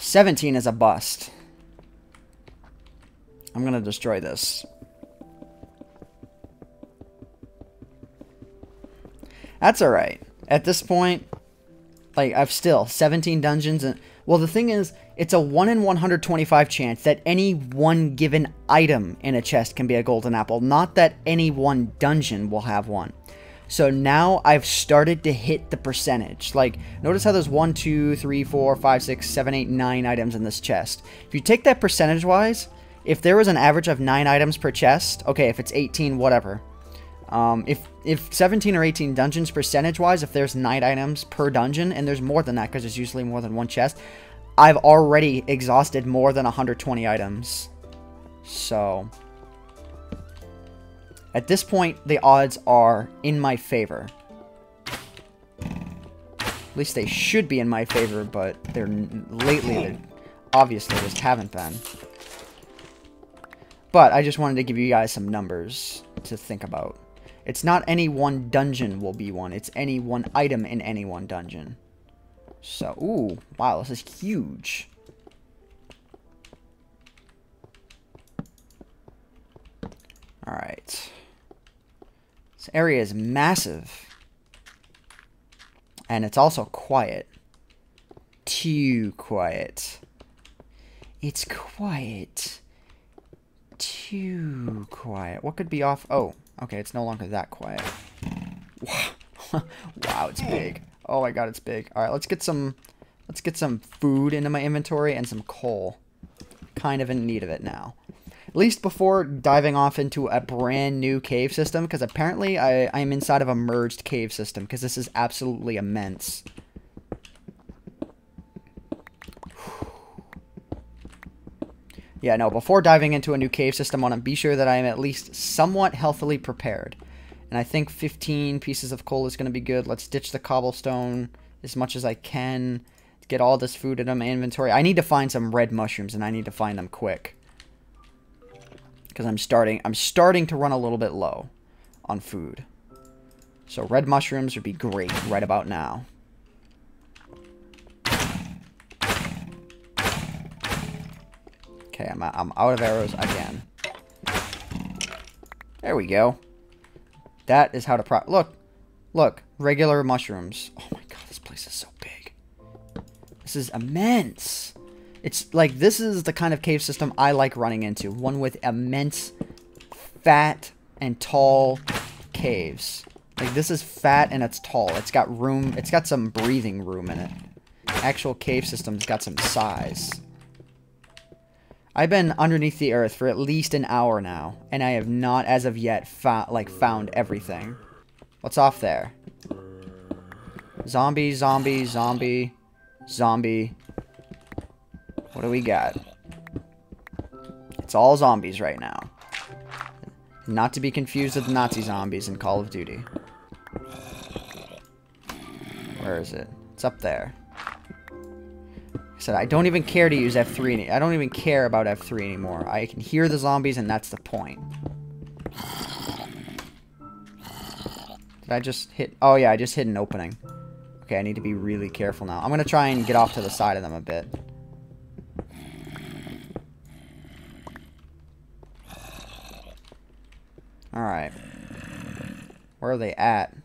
17 is a bust. I'm gonna destroy this. That's alright. At this point, like, I've still 17 dungeons. And well, the thing is, it's a 1 in 125 chance that any one given item in a chest can be a golden apple. Not that any one dungeon will have one. So now I've started to hit the percentage. Like, notice how there's 1, 2, 3, 4, 5, 6, 7, 8, 9 items in this chest. If you take that percentage-wise, if there was an average of 9 items per chest, okay, if it's 18, whatever. If 17 or 18 dungeons percentage-wise, if there's 9 items per dungeon, and there's more than that because there's usually more than one chest, I've already exhausted more than 120 items. So, at this point, the odds are in my favor. At least they should be in my favor, but lately they obviously just haven't been. But I just wanted to give you guys some numbers to think about. It's not any one dungeon will be one. It's any one item in any one dungeon. So, ooh, wow, this is huge. Alright. This area is massive. And it's also quiet. Too quiet. It's quiet. Too quiet. What could be off? Oh. Okay, it's no longer that quiet. Wow, it's big. Oh my god, it's big. Alright, let's get some food into my inventory and some coal. Kind of in need of it now. At least before diving off into a brand new cave system, because apparently I'm inside of a merged cave system, because this is absolutely immense. Yeah, no, before diving into a new cave system, I want to be sure that I am at least somewhat healthily prepared. And I think 15 pieces of coal is going to be good. Let's ditch the cobblestone as much as I can. Get all this food in my inventory. I need to find some red mushrooms, and I need to find them quick. Because I'm starting to run a little bit low on food. So red mushrooms would be great right about now. Okay, I'm out of arrows again. There we go. That is how to Look, regular mushrooms. Oh my god, this place is so big. This is immense. It's like, this is the kind of cave system I like running into. One with immense, fat, and tall caves. Like, this is fat and it's tall. It's got room. It's got some breathing room in it. Actual cave system's got some size. I've been underneath the earth for at least an hour now, and I have not, as of yet, found everything. What's off there? Zombie, zombie, zombie, zombie. What do we got? It's all zombies right now. Not to be confused with Nazi zombies in Call of Duty. Where is it? It's up there. I said I don't even care to use F3. I don't even care about F3 anymore. I can hear the zombies, and that's the point. Did I just hit... Oh, yeah, I just hit an opening. Okay, I need to be really careful now. I'm going to try and get off to the side of them a bit. Alright. Where are they at?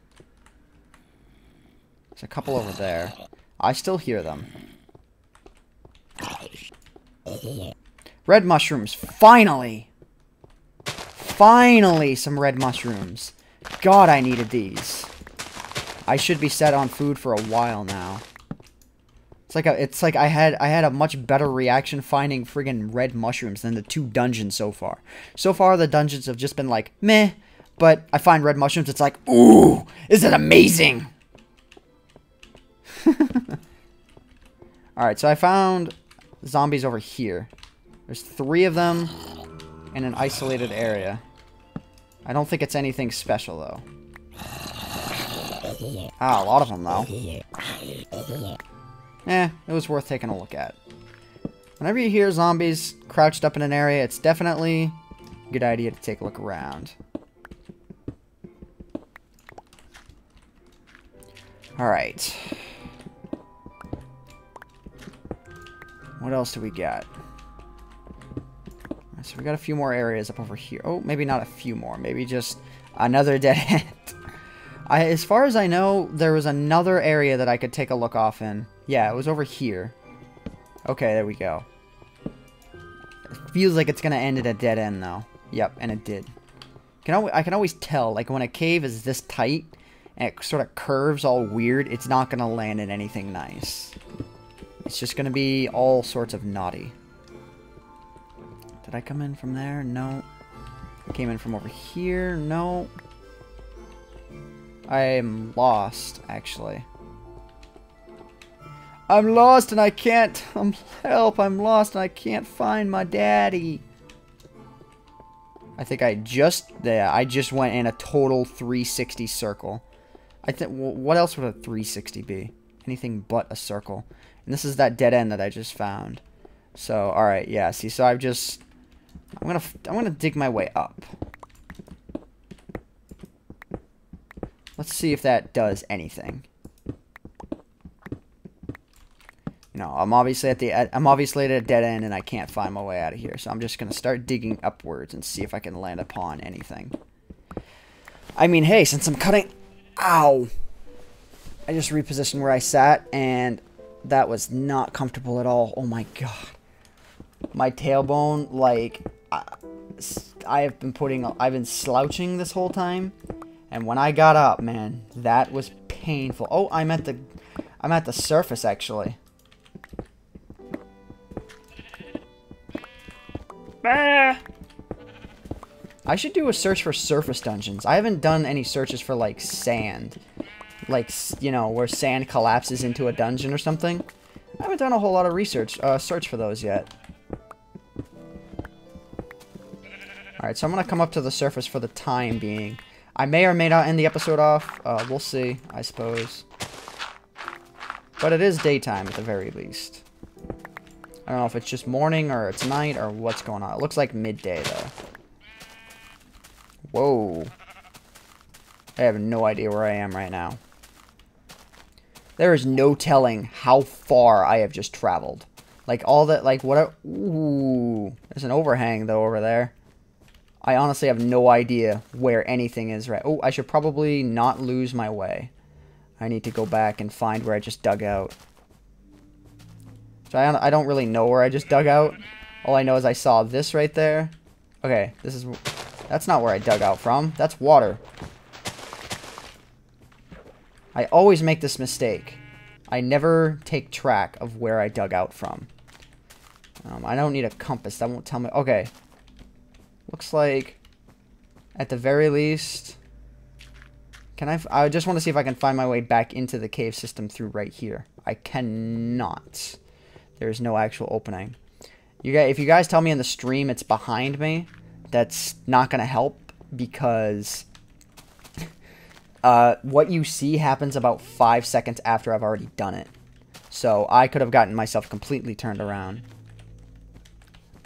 There's a couple over there. I still hear them. Red mushrooms. Finally! Finally, some red mushrooms. God, I needed these. I should be set on food for a while now. It's like I had a much better reaction finding friggin' red mushrooms than the 2 dungeons so far. So far, the dungeons have just been like, meh. But I find red mushrooms, it's like, ooh, is it amazing? Alright, so I found zombies over here. There's 3 of them in an isolated area. I don't think it's anything special, though. Ah, a lot of them, though. Eh, it was worth taking a look at. Whenever you hear zombies crouched up in an area, it's definitely a good idea to take a look around. Alright. What else do we got? So we got a few more areas up over here. Oh, maybe not a few more. Maybe just another dead end. As far as I know, there was another area that I could take a look off in. Yeah, it was over here. Okay, there we go. It feels like it's going to end at a dead end, though. Yep, and it did. I can always tell, like, when a cave is this tight and it sort of curves all weird, it's not going to land in anything nice. It's just going to be all sorts of naughty. Did I come in from there? No. Came in from over here? No. I'm lost, actually. I'm lost and I can't... help, I'm lost and I can't find my daddy. I think I just went in a total 360 circle. I think, what else would a 360 be? Anything but a circle. And this is that dead end that I just found. So, alright, yeah, see, so I'm gonna dig my way up. Let's see if that does anything. No, I'm obviously at a dead end and I can't find my way out of here. So I'm just gonna start digging upwards and see if I can land upon anything. I mean, hey, since I'm cutting... Ow! I just repositioned where I sat and that was not comfortable at all. Oh my god. My tailbone, like... I've been slouching this whole time. And when I got up, man, that was painful. Oh, I'm at the surface, actually. Ah! I should do a search for surface dungeons. I haven't done any searches for, like, sand. Like, you know, where sand collapses into a dungeon or something. I haven't done a whole lot of search for those yet. Alright, so I'm gonna come up to the surface for the time being. I may or may not end the episode off. We'll see, I suppose. But it is daytime at the very least. I don't know if it's just morning or it's night or what's going on. It looks like midday, though. Whoa. I have no idea where I am right now. There is no telling how far I have just traveled. Like, all that, like, what... Ooh. There's an overhang, though, over there. I honestly have no idea where anything is right. Oh, I should probably not lose my way. I need to go back and find where I just dug out. So I don't really know where I just dug out. All I know is I saw this right there. Okay, that's not where I dug out from. That's water. I always make this mistake. I never take track of where I dug out from. I don't need a compass. That won't tell me. Okay. Looks like, at the very least, I just want to see if I can find my way back into the cave system through right here. I cannot. There's no actual opening. If you guys tell me in the stream it's behind me, that's not going to help because what you see happens about 5 seconds after I've already done it. So I could have gotten myself completely turned around.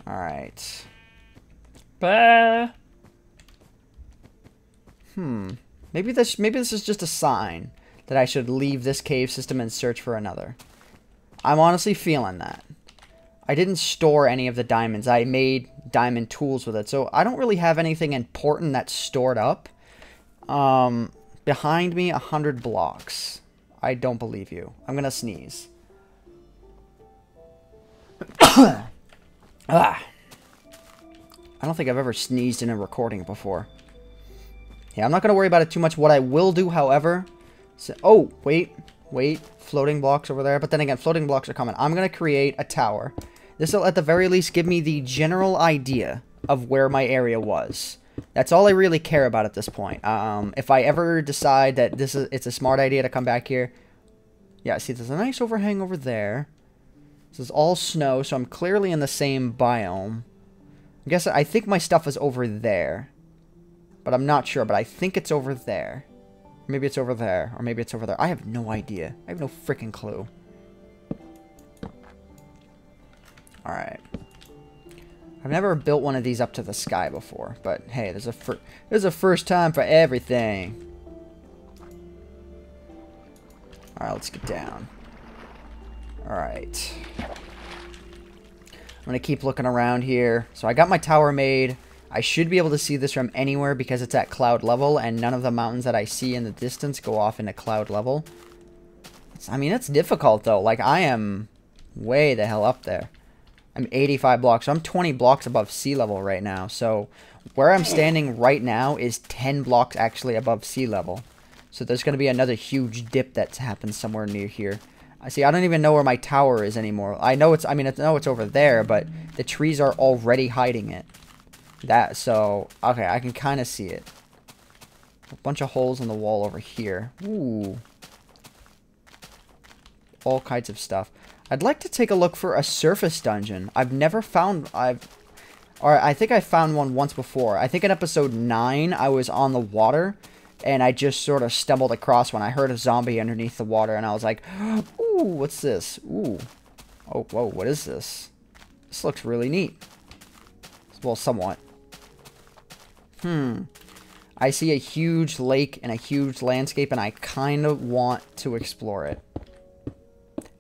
Alright. Maybe this is just a sign that I should leave this cave system and search for another. I'm honestly feeling that. I didn't store any of the diamonds. I made diamond tools with it, so I don't really have anything important that's stored up. Behind me, 100 blocks. I don't believe you. I'm gonna sneeze. Ah. I don't think I've ever sneezed in a recording before. Yeah, I'm not going to worry about it too much. What I will do, however... oh, wait. Floating blocks over there. But then again, floating blocks are coming. I'm going to create a tower. This will, at the very least, give me the general idea of where my area was. That's all I really care about at this point. If I ever decide that it's a smart idea to come back here... Yeah, see, there's a nice overhang over there. This is all snow, so I'm clearly in the same biome. I think my stuff is over there. But I'm not sure, but I think it's over there. Maybe it's over there, or maybe it's over there. I have no idea. I have no freaking clue. Alright. I've never built one of these up to the sky before, but hey, there's a first time for everything. Alright, let's get down. Alright. going to keep looking around here. So I got my tower made. I should be able to see this from anywhere because it's at cloud level, and none of the mountains that I see in the distance go off into cloud level. I mean, it's difficult, though. Like, I am way the hell up there. I'm 85 blocks, so I'm 20 blocks above sea level right now. So where I'm standing right now is 10 blocks actually above sea level. So there's going to be another huge dip that's happened somewhere near here. I see, I don't even know where my tower is anymore. I know it's, I mean, I know it's over there, but the trees are already hiding it. So, okay, I can kind of see it. A bunch of holes in the wall over here. Ooh. All kinds of stuff. I'd like to take a look for a surface dungeon. I've never found, I think I found one once before. I think in episode 9, I was on the water, and I just sort of stumbled across one. I heard a zombie underneath the water, and I was like, ooh, what's this? Ooh. Oh, whoa, what is this? This looks really neat. Well, somewhat. I see a huge lake and a huge landscape, and I kind of want to explore it.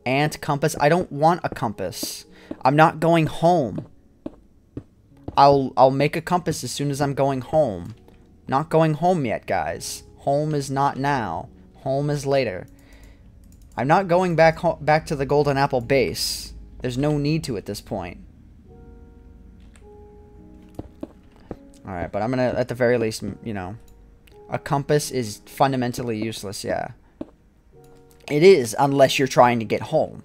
Ant compass. I don't want a compass. I'm not going home. I'll make a compass as soon as I'm going home. Not going home yet, guys. Home is not now. Home is later. I'm not going back to the Golden Apple base. There's no need to at this point. Alright, but I'm gonna, at the very least, you know, a compass is fundamentally useless, yeah. It is, unless you're trying to get home.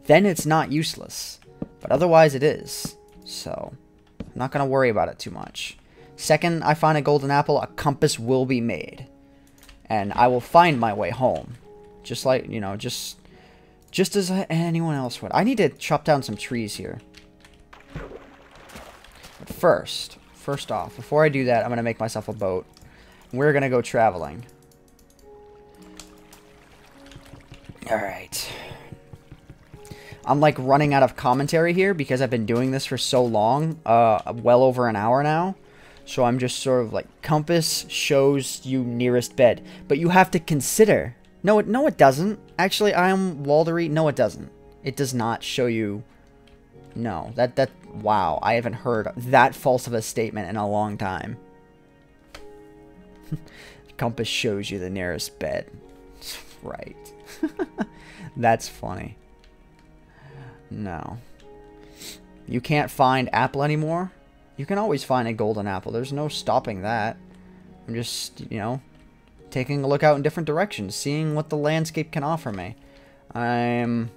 Then it's not useless. But otherwise it is. So, I'm not gonna worry about it too much. Second I find a golden apple, a compass will be made. And I will find my way home. Just like, you know, just as anyone else would. I need to chop down some trees here. But first off, before I do that, I'm going to make myself a boat. We're going to go traveling. Alright. I'm like running out of commentary here because I've been doing this for so long. Well over an hour now. So I'm just sort of like, compass shows you nearest bed. But you have to consider. No, it doesn't. Actually, I am Waldery. No, it doesn't. It does not show you. No, wow, I haven't heard that false of a statement in a long time. Compass shows you the nearest bed. Right. That's funny. No. You can't find apple anymore? You can always find a golden apple. There's no stopping that. I'm just, you know, taking a look out in different directions, seeing what the landscape can offer me. I'm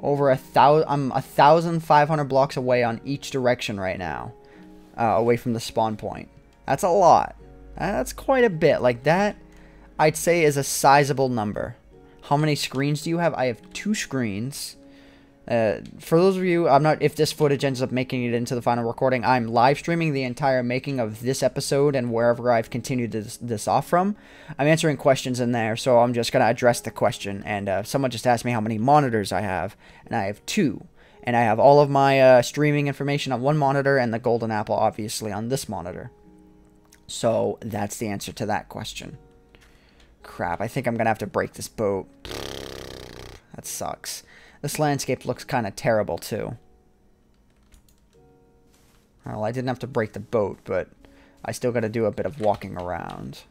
over 1,500 blocks away on each direction right now, away from the spawn point. That's a lot. That's quite a bit. Like that, I'd say is a sizable number. How many screens do you have? I have 2 screens. For those of you, if this footage ends up making it into the final recording, I'm live streaming the entire making of this episode and wherever I've continued this off from. I'm answering questions in there, so I'm just going to address the question. And someone just asked me how many monitors I have, and I have 2. And I have all of my streaming information on one monitor and the golden apple, obviously, on this monitor. So that's the answer to that question. Crap, I think I'm going to have to break this boat. That sucks. This landscape looks kind of terrible, too. Well, I didn't have to break the boat, but I still got to do a bit of walking around.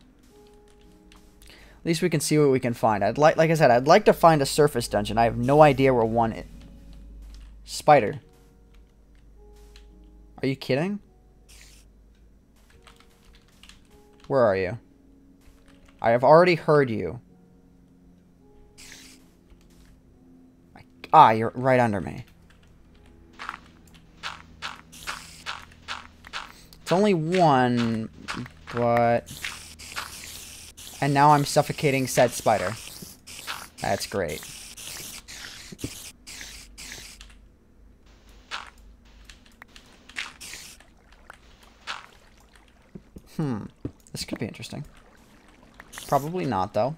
At least we can see what we can find. Like I said, I'd like to find a surface dungeon. I have no idea where one is. Spider. Are you kidding? Where are you? I have already heard you. Ah, you're right under me. It's only one, but... And now I'm suffocating said spider. That's great. This could be interesting. Probably not, though.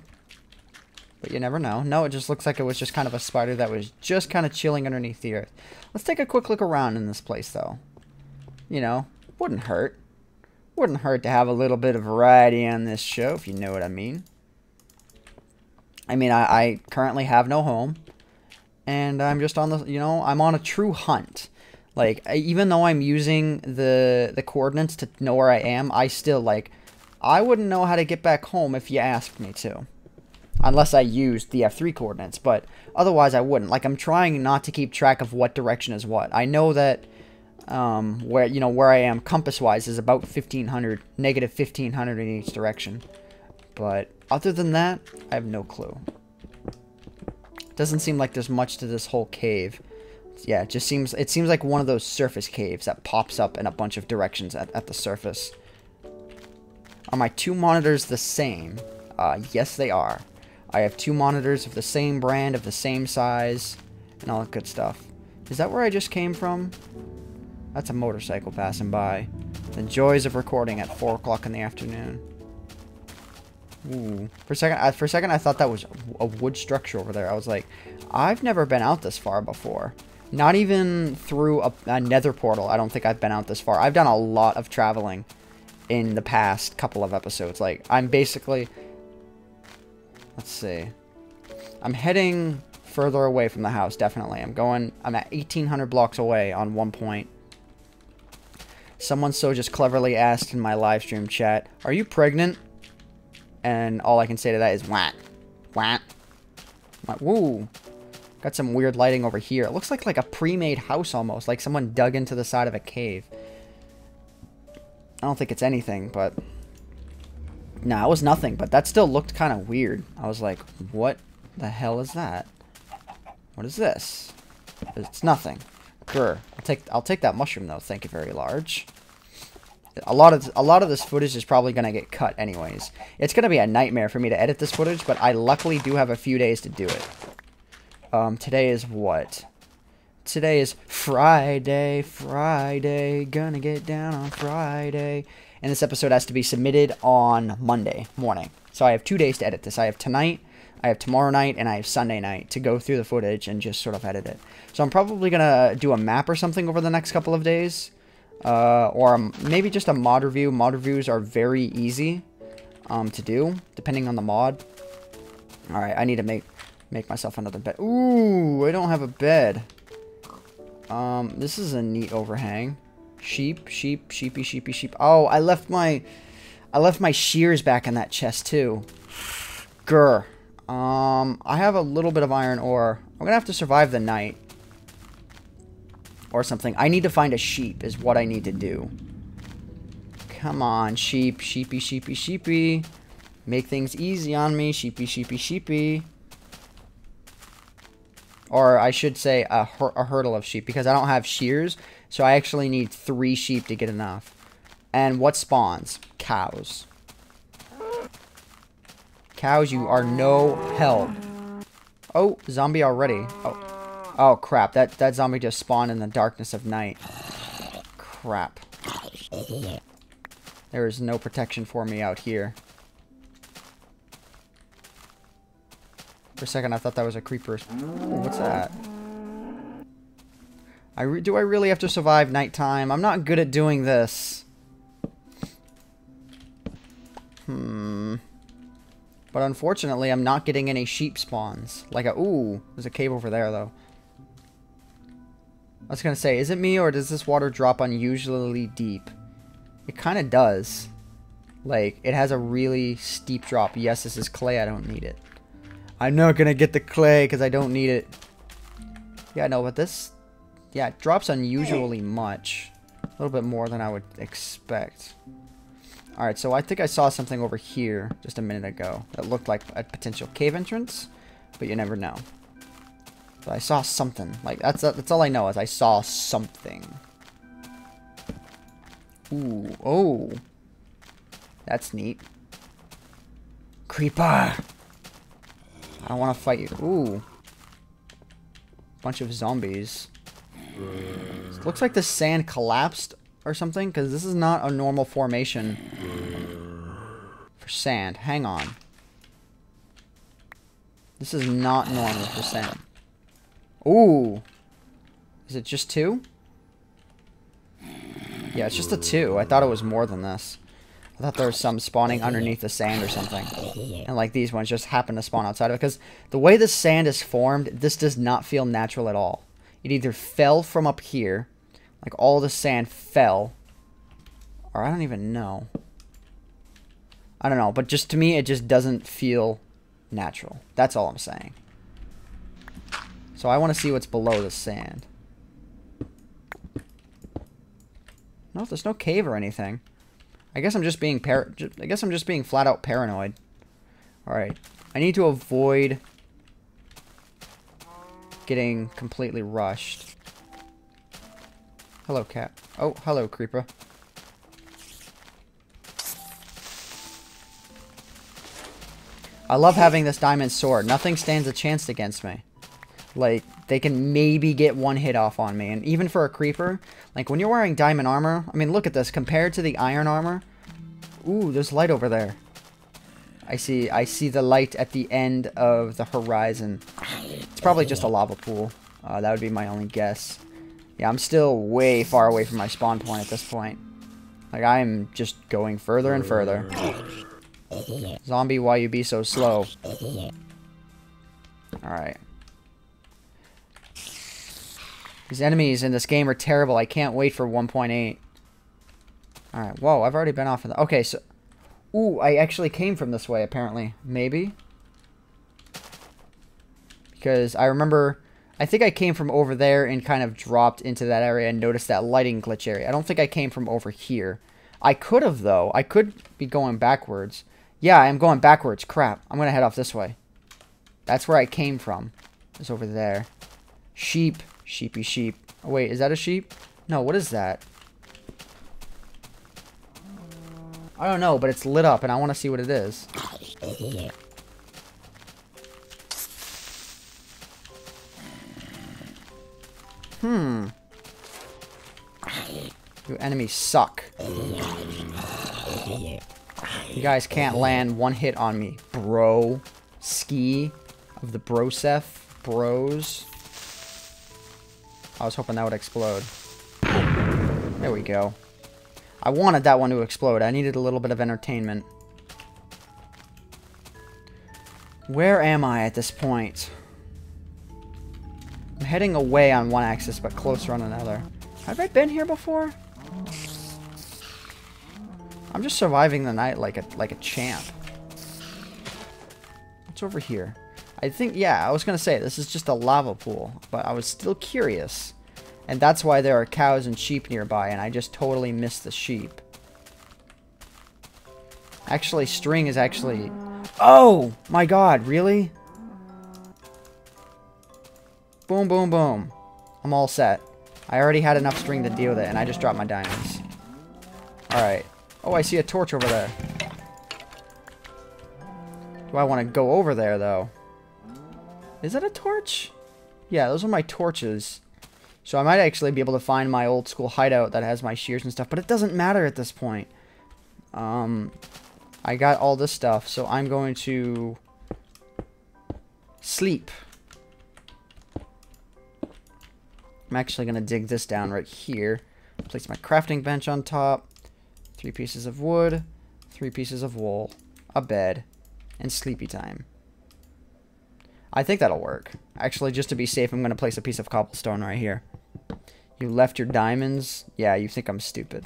But you never know. No, it just looks like it was just kind of a spider that was just kind of chilling underneath the earth. Let's take a quick look around in this place, though. You know, wouldn't hurt. Wouldn't hurt to have a little bit of variety on this show, if you know what I mean. I mean, I currently have no home. and I'm just on the, you know, I'm on a true hunt. Like, even though I'm using the coordinates to know where I am, I still, like, I wouldn't know how to get back home if you asked me to. Unless I used the F3 coordinates, but otherwise I wouldn't. Like, I'm trying not to keep track of what direction is what. I know that where I am compass-wise is about 1,500, negative 1,500 in each direction. But other than that, I have no clue. Doesn't seem like there's much to this whole cave. Yeah, it seems like one of those surface caves that pops up in a bunch of directions at the surface. Are my two monitors the same? Yes, they are. I have two monitors of the same brand, of the same size, and all that good stuff. Is that where I just came from? That's a motorcycle passing by. The joys of recording at 4 o'clock in the afternoon. Ooh. For a second, I thought that was a wood structure over there. I was like, I've never been out this far before. Not even through a nether portal. I don't think I've been out this far. I've done a lot of traveling in the past couple of episodes. Like, I'm basically... Let's see. I'm heading further away from the house, definitely. I'm at 1,800 blocks away on one point. Someone so just cleverly asked in my live stream chat, "Are you pregnant?" And all I can say to that is, "Wah. Wah." Woo. Got some weird lighting over here. It looks like a pre-made house almost. Like someone dug into the side of a cave. I don't think it's anything, but... Nah, it was nothing, but that still looked kind of weird. I was like, what the hell is that? What is this? It's nothing. Grr. I'll take that mushroom though. Thank you very large. A lot of this footage is probably gonna get cut anyways. It's gonna be a nightmare for me to edit this footage, but I luckily do have a few days to do it. Today is what? Today is Friday. Friday. Gonna get down on Friday. And this episode has to be submitted on Monday morning. So I have 2 days to edit this. I have tonight, I have tomorrow night, and I have Sunday night to go through the footage and just sort of edit it. So I'm probably going to do a map or something over the next couple of days. Or maybe just a mod review. Mod reviews are very easy to do, depending on the mod. Alright, I need to make myself another bed. Ooh, I don't have a bed. This is a neat overhang. Sheep. Oh, I left my shears back in that chest too. Grr. I have a little bit of iron ore. I'm gonna have to survive the night. Or something. I need to find a sheep is what I need to do. Come on, sheepy. Make things easy on me, sheepy. Or I should say a hurdle of sheep, because I don't have shears, so I actually need 3 sheep to get enough. And what spawns? Cows. Cows, you are no help. Oh, zombie already. Oh crap, that zombie just spawned in the darkness of night. Crap. There is no protection for me out here. For a second, I thought that was a creeper. Ooh, what's that? Do I really have to survive nighttime? I'm not good at doing this. But unfortunately, I'm not getting any sheep spawns. Ooh, there's a cave over there, though. I was gonna say, is it me, or does this water drop unusually deep? It kind of does. Like, it has a really steep drop. Yes, this is clay. I don't need it. I'm not gonna get the clay because I don't need it. Yeah, no, but this... Yeah, it drops unusually much. A little bit more than I would expect. Alright, so I think I saw something over here just a minute ago that looked like a potential cave entrance, but you never know. But I saw something. Like, that's all I know is I saw something. Ooh, oh. That's neat. Creeper! I don't want to fight you. Ooh. Bunch of zombies. It looks like the sand collapsed or something, because this is not a normal formation for sand. Hang on. This is not normal for sand. Ooh. Is it just 2? Yeah, it's just a 2. I thought it was more than this. I thought there was some spawning underneath the sand or something. And like these ones just happen to spawn outside of it. Because the way the sand is formed, this does not feel natural at all. It either fell from up here, like all the sand fell, or I don't even know. I don't know, but just to me, it just doesn't feel natural. That's all I'm saying. So I want to see what's below the sand. No, there's no cave or anything. I guess I'm just being flat out paranoid. All right, I need to avoid getting completely rushed. Hello, cat. Oh, hello, creeper. I love having this diamond sword. Nothing stands a chance against me. Like, they can maybe get one hit off on me. And even for a creeper, like when you're wearing diamond armor, I mean, look at this. Compared to the iron armor. Ooh, there's light over there. I see the light at the end of the horizon. It's probably just a lava pool. That would be my only guess. Yeah, I'm still way far away from my spawn point at this point. Like, I'm just going further and further. Zombie, why you be so slow? Alright. These enemies in this game are terrible. I can't wait for 1.8. Alright, whoa, I've already been off of that. Okay, so... Ooh, I actually came from this way, apparently. Maybe? Because I remember... I think I came from over there and kind of dropped into that area and noticed that lighting glitch area. I don't think I came from over here. I could have, though. I could be going backwards. Yeah, I'm going backwards. Crap. I'm going to head off this way. That's where I came from. It's over there. Sheep. Sheepy sheep. Oh, wait. Is that a sheep? No, what is that? I don't know, but it's lit up, and I want to see what it is. You enemies suck. You guys can't land one hit on me. Bro. Ski of the Broseph Bros. I was hoping that would explode. There we go. I wanted that one to explode. I needed a little bit of entertainment. Where am I at this point? I'm heading away on one axis, but closer on another. Have I been here before? I'm just surviving the night like a champ. What's over here? I think, yeah, I was going to say, this is just a lava pool, but I was still curious. And that's why there are cows and sheep nearby, and I just totally missed the sheep. Actually, string is actually... Oh! My god, really? Boom, boom, boom. I'm all set. I already had enough string to deal with it, and I just dropped my diamonds. Alright. Oh, I see a torch over there. Do I want to go over there, though? Is that a torch? Yeah, those are my torches. So I might actually be able to find my old school hideout that has my shears and stuff, but it doesn't matter at this point. I got all this stuff, so I'm going to sleep. I'm actually going to dig this down right here. Place my crafting bench on top. 3 pieces of wood. 3 pieces of wool. A bed. And sleepy time. I think that'll work. Actually, just to be safe, I'm going to place a piece of cobblestone right here. You left your diamonds? Yeah, you think I'm stupid.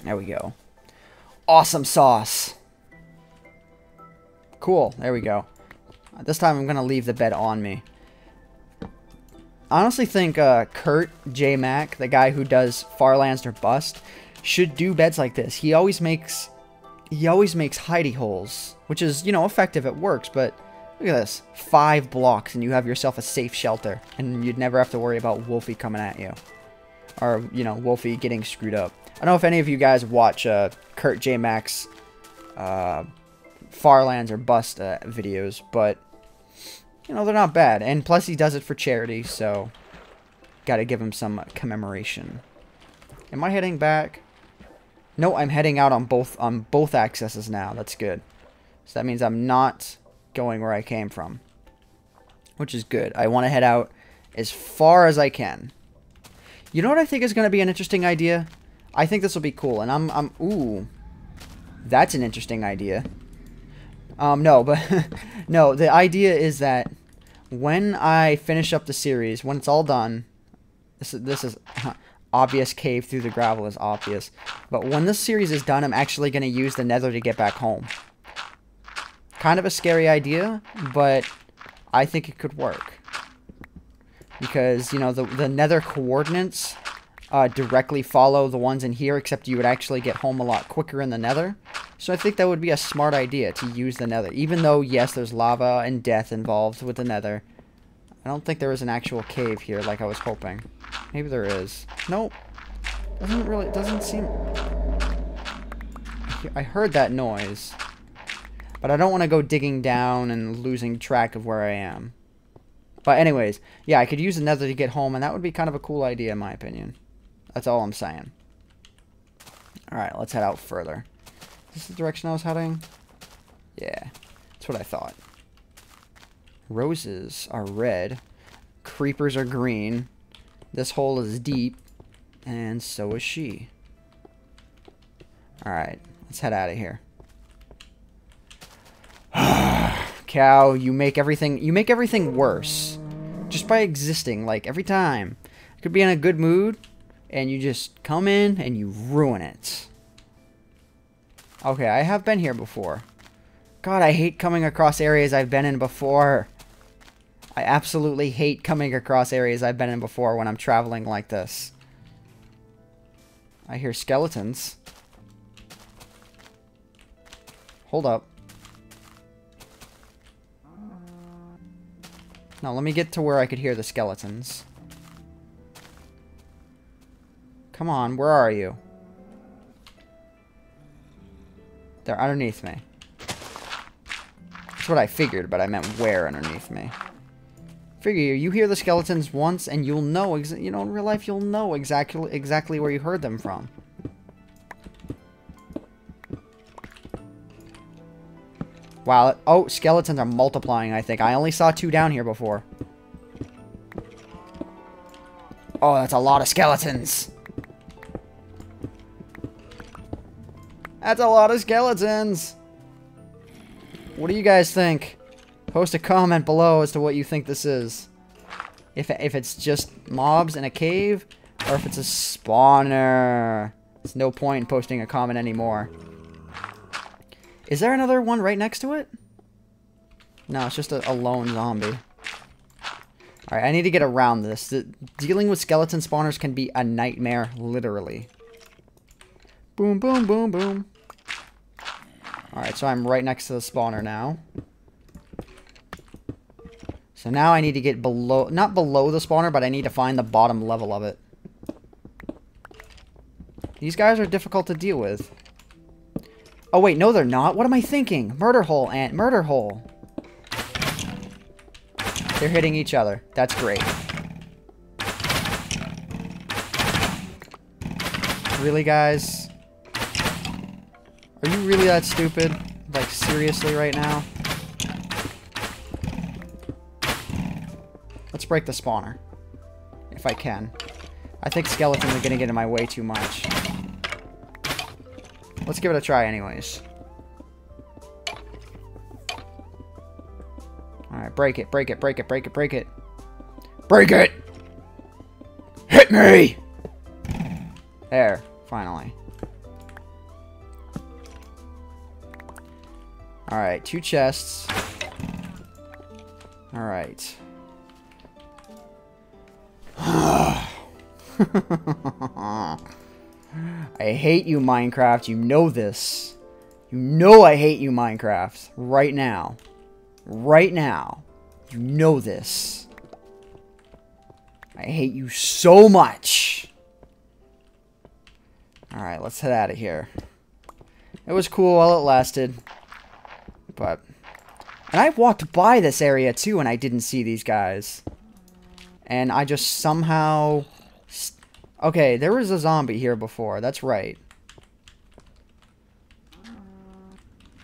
There we go. Awesome sauce. Cool. There we go. This time I'm going to leave the bed on me. I honestly think Kurt J. Mac, the guy who does Farlands or Bust, should do beds like this. He always makes hidey holes, which is, you know, effective. It works, but look at this. 5 blocks and you have yourself a safe shelter, and you'd never have to worry about Wolfie coming at you. Or, you know, Wolfie getting screwed up. I don't know if any of you guys watch Kurt J. Mac's Farlands or Bust videos, but, you know, they're not bad. And plus he does it for charity, so gotta give him some commemoration. Am I heading back? No, I'm heading out on both accesses now. That's good. So that means I'm not going where I came from, which is good. I want to head out as far as I can. You know what I think is going to be an interesting idea? I think this will be cool, and ooh, that's an interesting idea. No, but no, the idea is that when I finish up the series, when it's all done, this is obvious. Cave through the gravel is obvious, but when this series is done, I'm actually going to use the Nether to get back home. Kind of a scary idea, but I think it could work. Because, you know, the Nether coordinates directly follow the ones in here, except you would actually get home a lot quicker in the Nether. So I think that would be a smart idea to use the Nether. Even though, yes, there's lava and death involved with the Nether. I don't think there is an actual cave here like I was hoping. Maybe there is. Nope. Doesn't seem... I heard that noise. But I don't want to go digging down and losing track of where I am. But anyways, yeah, I could use the Nether to get home, and that would be kind of a cool idea in my opinion. That's all I'm saying. Alright, let's head out further. Is this the direction I was heading? Yeah, that's what I thought. Roses are red. Creepers are green. This hole is deep. And so is she. Alright, let's head out of here. Cow, you make everything worse. Just by existing, like, every time. I could be in a good mood, and you just come in and you ruin it. Okay, I have been here before. God, I hate coming across areas I've been in before. I absolutely hate coming across areas I've been in before when I'm traveling like this. I hear skeletons. Hold up. Now, let me get to where I could hear the skeletons. Come on, where are you? They're underneath me. That's what I figured, but I meant where underneath me. Figure you hear the skeletons once, and you'll know, you know, in real life, you'll know exactly where you heard them from. Wow. Oh, skeletons are multiplying, I think. I only saw 2 down here before. Oh, that's a lot of skeletons. That's a lot of skeletons. What do you guys think? Post a comment below as to what you think this is. If it's just mobs in a cave, or if it's a spawner. There's no point in posting a comment anymore. Is there another one right next to it? No, it's just a lone zombie. Alright, I need to get around this. Dealing with skeleton spawners can be a nightmare, literally. Boom, boom, boom, boom. Alright, so I'm right next to the spawner now. So now I need to get below, not below the spawner, but I need to find the bottom level of it. These guys are difficult to deal with. Oh wait, no they're not. What am I thinking? Murder hole, ant, murder hole. They're hitting each other. That's great. Really, guys? Are you really that stupid? Like, seriously right now? Let's break the spawner. If I can. I think skeletons are gonna get in my way too much. Let's give it a try anyways. Alright, break it, break it, break it, break it, break it. Break it! Hit me! There, finally. Alright, 2 chests. Alright. I hate you, Minecraft. You know this. You know I hate you, Minecraft. Right now. Right now. You know this. I hate you so much. Alright, let's head out of here. It was cool while it lasted. But... And I walked by this area too and I didn't see these guys. And I just somehow... Okay, there was a zombie here before. That's right.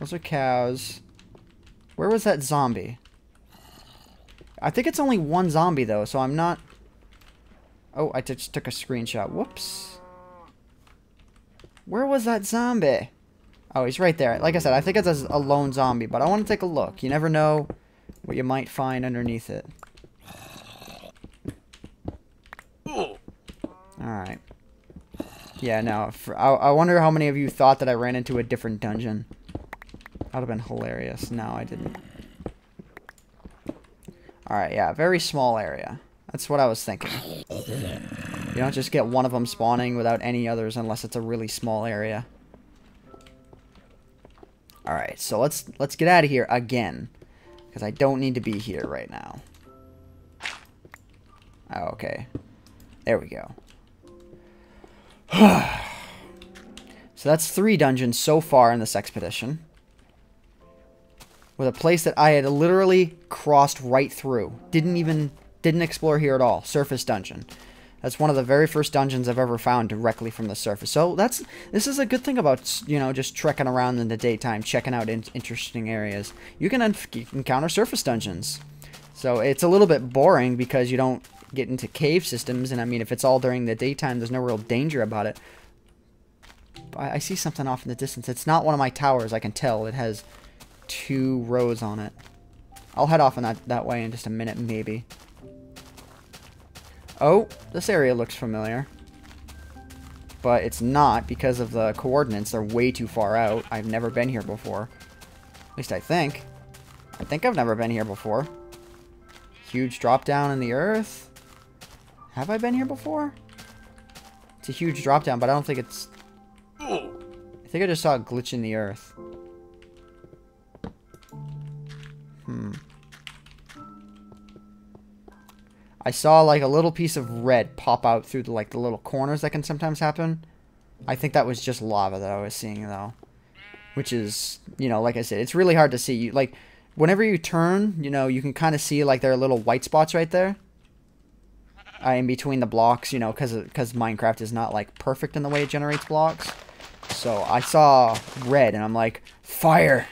Those are cows. Where was that zombie? I think it's only one zombie, though, so I'm not... Oh, I just took a screenshot. Whoops. Where was that zombie? Oh, he's right there. Like I said, I think it's a lone zombie, but I want to take a look. You never know what you might find underneath it. Alright. Yeah, no. I wonder how many of you thought that I ran into a different dungeon. That would have been hilarious. No, I didn't. Alright, yeah. Very small area. That's what I was thinking. You don't just get one of them spawning without any others unless it's a really small area. Alright, so let's get out of here again. Because I don't need to be here right now. Oh, okay. There we go. So that's 3 dungeons so far in this expedition. With a place that I had literally crossed right through. Didn't explore here at all. Surface dungeon. That's one of the very first dungeons I've ever found directly from the surface. So this is a good thing about, you know, just trekking around in the daytime, checking out interesting areas. You can encounter surface dungeons. So it's a little bit boring because you don't get into cave systems, and I mean, if it's all during the daytime, there's no real danger about it. I see something off in the distance. It's not one of my towers, I can tell. It has 2 rows on it. I'll head off in that way in just a minute, maybe. Oh, this area looks familiar. But it's not because of the coordinates. They're way too far out. I've never been here before. At least I think. I think I've never been here before. Huge drop down in the earth. Have I been here before? It's a huge drop down, but I don't think it's... I think I just saw a glitch in the earth. I saw like a little piece of red pop out through the little corners that can sometimes happen. I think that was just lava that I was seeing though. Which is, you know, like I said, it's really hard to see. Like, whenever you turn, you know, you can kind of see like there are little white spots right there. In between the blocks, you know, because Minecraft is not like perfect in the way it generates blocks. So I saw red and I'm like, fire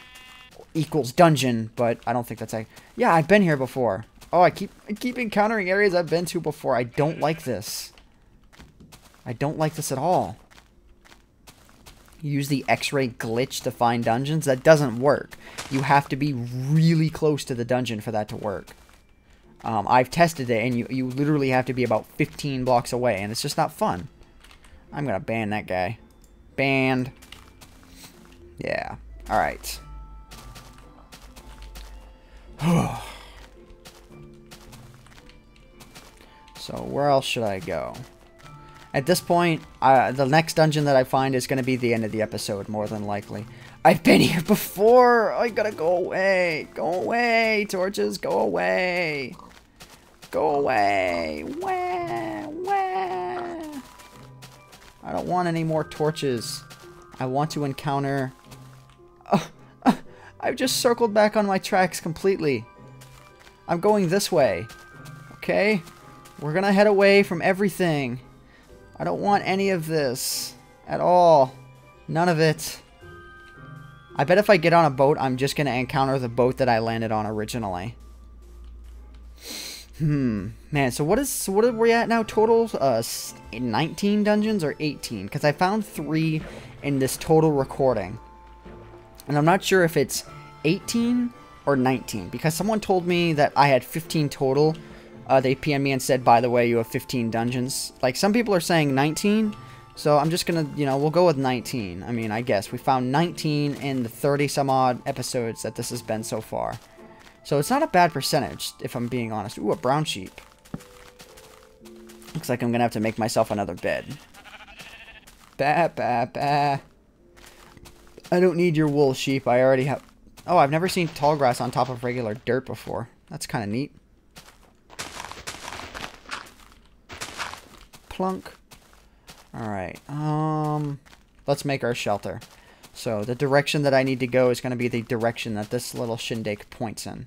equals dungeon, but I don't think that's like, yeah, I've been here before. Oh, I keep encountering areas I've been to before. I don't like this. I don't like this at all. Use the X-ray glitch to find dungeons. That doesn't work. You have to be really close to the dungeon for that to work. I've tested it, and you literally have to be about 15 blocks away, and it's just not fun. I'm gonna ban that guy. Banned. Yeah. Alright. So, where else should I go? At this point, the next dungeon that I find is going to be the end of the episode, more than likely. I've been here before! I gotta go away! Go away, torches! Go away! Go away! Wah, wah. I don't want any more torches. I want to encounter... I've just circled back on my tracks completely. I'm going this way. Okay? We're gonna head away from everything. I don't want any of this. At all. None of it. I bet if I get on a boat, I'm just gonna encounter the boat that I landed on originally. Man, so what are we at now total? 19 dungeons or 18? Because I found 3 in this total recording. And I'm not sure if it's 18 or 19. Because someone told me that I had 15 total. They PM'd me and said, by the way, you have 15 dungeons. Like, some people are saying 19. So I'm just gonna, you know, we'll go with 19. I mean, I guess. We found 19 in the 30-some-odd episodes that this has been so far. So it's not a bad percentage, if I'm being honest. Ooh, a brown sheep. Looks like I'm gonna have to make myself another bed. Bah, bah, bah. I don't need your wool, sheep. I already have... Oh, I've never seen tall grass on top of regular dirt before. That's kind of neat. Plunk. Alright, let's make our shelter. So, the direction that I need to go is going to be the direction that this little shindig points in.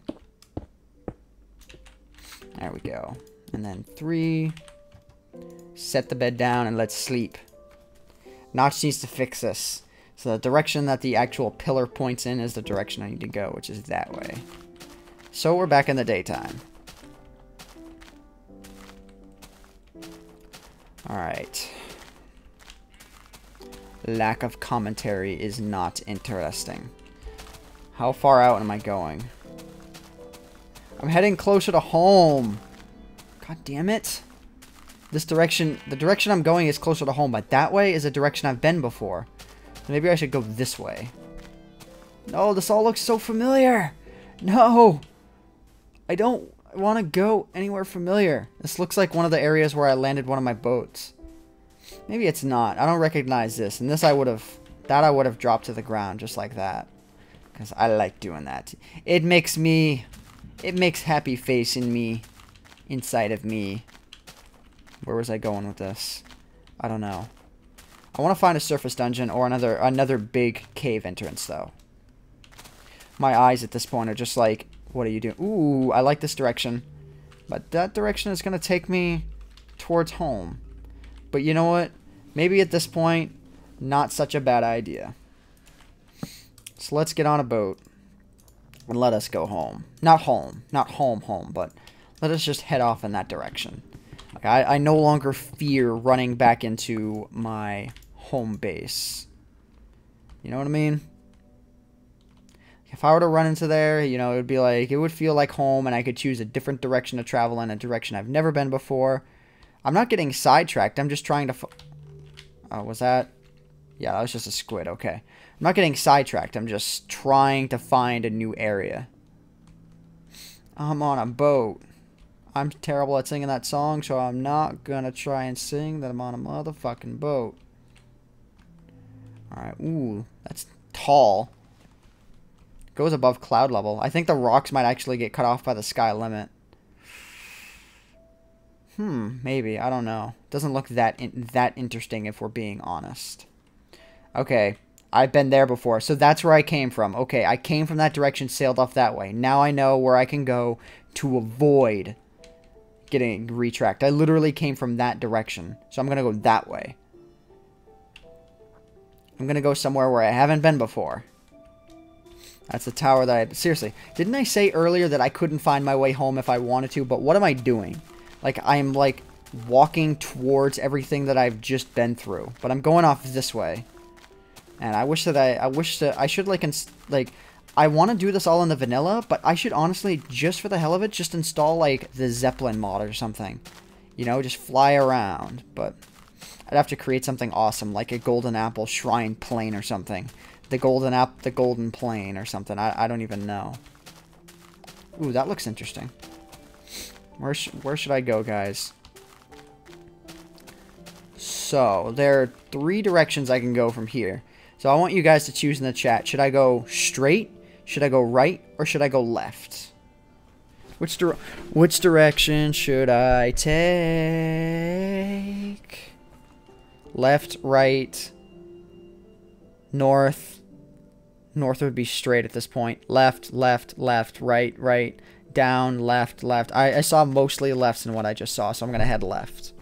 There we go. And then 3. Set the bed down and let's sleep. Notch needs to fix this. So, the direction that the actual pillar points in is the direction I need to go, which is that way. So, we're back in the daytime. Alright. Lack of commentary is not interesting. How far out am I going? I'm heading closer to home. God damn it. This direction, the direction I'm going is closer to home, but that way is a direction I've been before. So maybe I should go this way. No, this all looks so familiar. No. I don't want to go anywhere familiar. This looks like one of the areas where I landed one of my boats. Maybe it's not. I don't recognize this. And this I would have dropped to the ground just like that. Because I like doing that. It makes happy face in me. Inside of me. Where was I going with this? I don't know. I want to find a surface dungeon or another big cave entrance though. My eyes at this point are just like, what are you doing? Ooh, I like this direction. But that direction is going to take me towards home. But you know what? Maybe at this point, not such a bad idea. So let's get on a boat and let us go home. Not home, but let us just head off in that direction. I no longer fear running back into my home base. You know what I mean? If I were to run into there, you know, it would feel like home, and I could choose a different direction to travel in, a direction I've never been before. I'm not getting sidetracked. I'm just trying to... Oh, was that... Yeah, that was just a squid. Okay. I'm not getting sidetracked. I'm just trying to find a new area. I'm on a boat. I'm terrible at singing that song, so I'm not gonna try and sing that I'm on a motherfucking boat. Alright. Ooh, that's tall. Goes above cloud level. I think the rocks might actually get cut off by the sky limit. Maybe. I don't know. Doesn't look that interesting if we're being honest. Okay. I've been there before. So that's where I came from. Okay, I came from that direction, sailed off that way. Now I know where I can go to avoid getting retracked. I literally came from that direction. So I'm going to go that way. I'm going to go somewhere where I haven't been before. That's the tower that I... Seriously, didn't I say earlier that I couldn't find my way home if I wanted to? But what am I doing? Like, I'm, like, walking towards everything that I've just been through. But I'm going off this way. And I wish that I should, like, I want to do this all in the vanilla, but I should honestly, just for the hell of it, just install, like, the Zeppelin mod or something. You know, just fly around. But I'd have to create something awesome, like a golden apple shrine plane or something. The golden plane or something. I don't even know. Ooh, that looks interesting. Where should I go, guys? So, there are 3 directions I can go from here. So I want you guys to choose in the chat. Should I go straight? Should I go right? Or should I go left? Which direction should I take? Left, right, north. North would be straight at this point. Left, left, left, right, right, down, left, left. I saw mostly lefts in what I just saw, so I'm going to head left.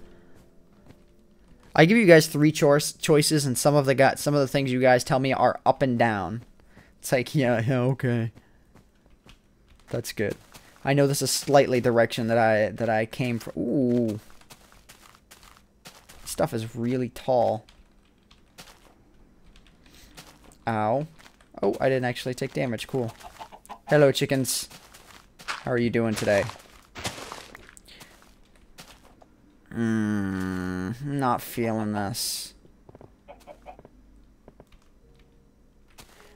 I give you guys 3 choices, and some of the things you guys tell me are up and down. It's like, yeah, okay. That's good. I know this is slightly direction that I came from. Ooh. This stuff is really tall. Ow. Oh, I didn't actually take damage. Cool. Hello, chickens. How are you doing today? Not feeling this.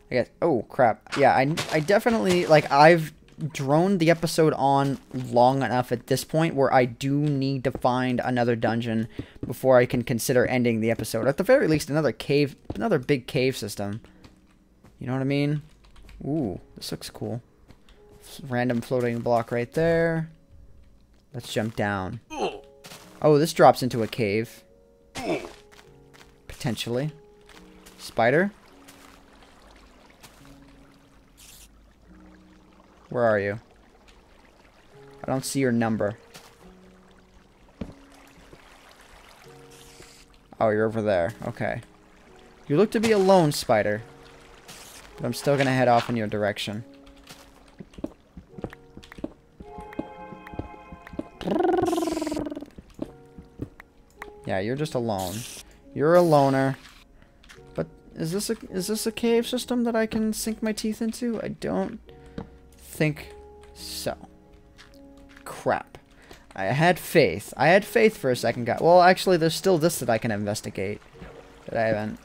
I guess. Oh, crap. Yeah, I definitely, like, I've droned the episode on long enough at this point where I do need to find another dungeon before I can consider ending the episode. At the very least, another big cave system. You know what I mean? Ooh, this looks cool. Random floating block right there. Let's jump down. Oh, this drops into a cave. Potentially. Spider? Where are you? I don't see your number. Oh, you're over there. Okay. You look to be a lone spider. But I'm still gonna head off in your direction. Yeah, you're just alone. You're a loner. But Is this a cave system that I can sink my teeth into? I don't think so. Crap. I had faith. I had faith for a second, guy. Well, actually, there's still this that I can investigate. That I haven't.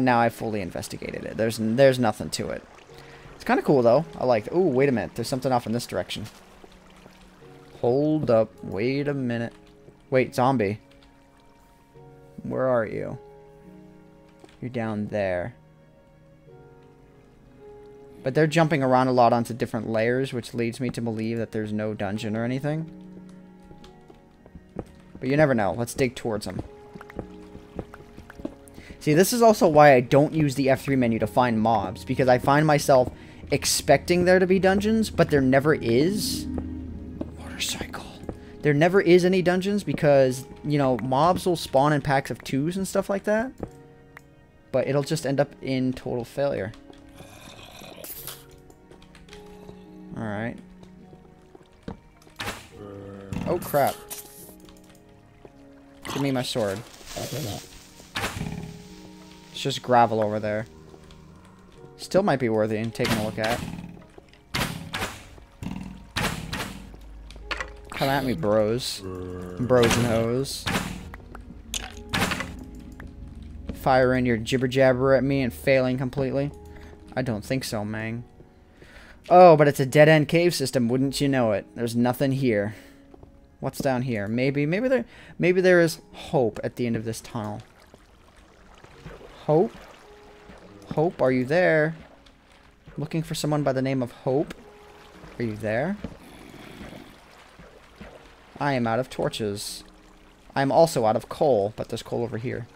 Now I fully investigated it. There's nothing to it. It's kind of cool, though. I like... Ooh, wait a minute. There's something off in this direction. Hold up. Wait a minute. Wait, zombie. Where are you? You're down there. But they're jumping around a lot onto different layers, which leads me to believe that there's no dungeon or anything. But you never know. Let's dig towards them. See, this is also why I don't use the F3 menu to find mobs, because I find myself expecting there to be dungeons, but there never is. Motorcycle. There never is any dungeons because, you know, mobs will spawn in packs of 2s and stuff like that. But it'll just end up in total failure. Alright. Oh, crap. Give me my sword. It's just gravel over there. Still might be worthy in taking a look at. Come at me, bros. Bros and hoes. Firing your jibber jabber at me and failing completely? I don't think so, man. Oh, but it's a dead-end cave system, wouldn't you know it? There's nothing here. What's down here? Maybe there is hope at the end of this tunnel. Hope? Hope, are you there? Looking for someone by the name of Hope. Are you there? I am out of torches. I am also out of coal, but there's coal over here.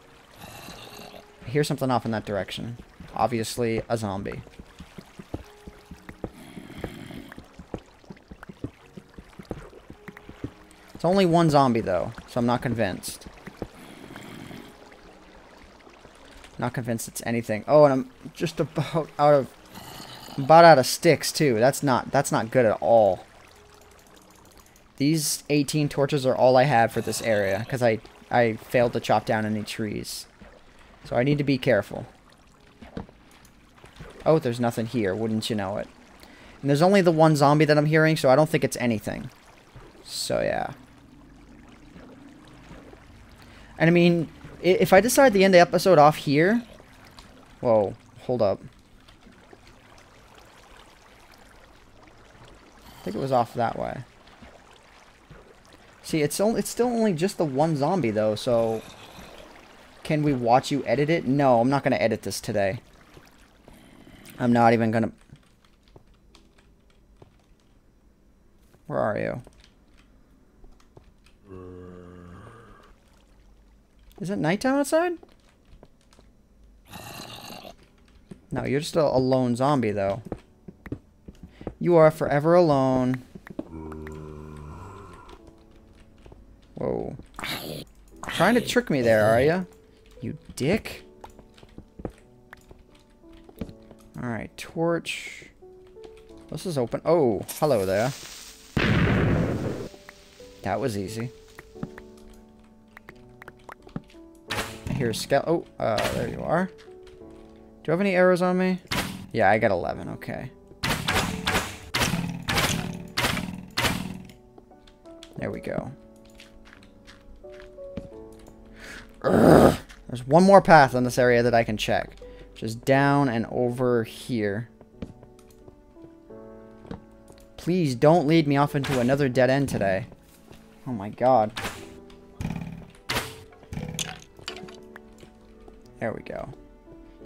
I hear something off in that direction. Obviously, a zombie. It's only one zombie, though, so I'm not convinced. Not convinced it's anything. Oh, and I'm just about out of sticks, too. That's not good at all. These 18 torches are all I have for this area, because I failed to chop down any trees. So I need to be careful. Oh, there's nothing here, wouldn't you know it. And there's only the one zombie that I'm hearing, so I don't think it's anything. So, yeah. And I mean, if I decide to end the episode off here... Whoa, hold up. I think it was off that way. See, it's still only just the one zombie, though, so... Can we watch you edit it? No, I'm not going to edit this today. I'm not even going to... Where are you? Is it nighttime outside? No, you're just a lone zombie, though. You are forever alone. Whoa. Trying to trick me there, are you? You dick. Alright, torch. This is open. Oh, hello there. That was easy. I hear a skeleton. Oh, there you are. Do you have any arrows on me? Yeah, I got 11. Okay. There we go. Urgh. There's one more path in this area that I can check. Just down and over here. Please don't lead me off into another dead end today. Oh my god. There we go.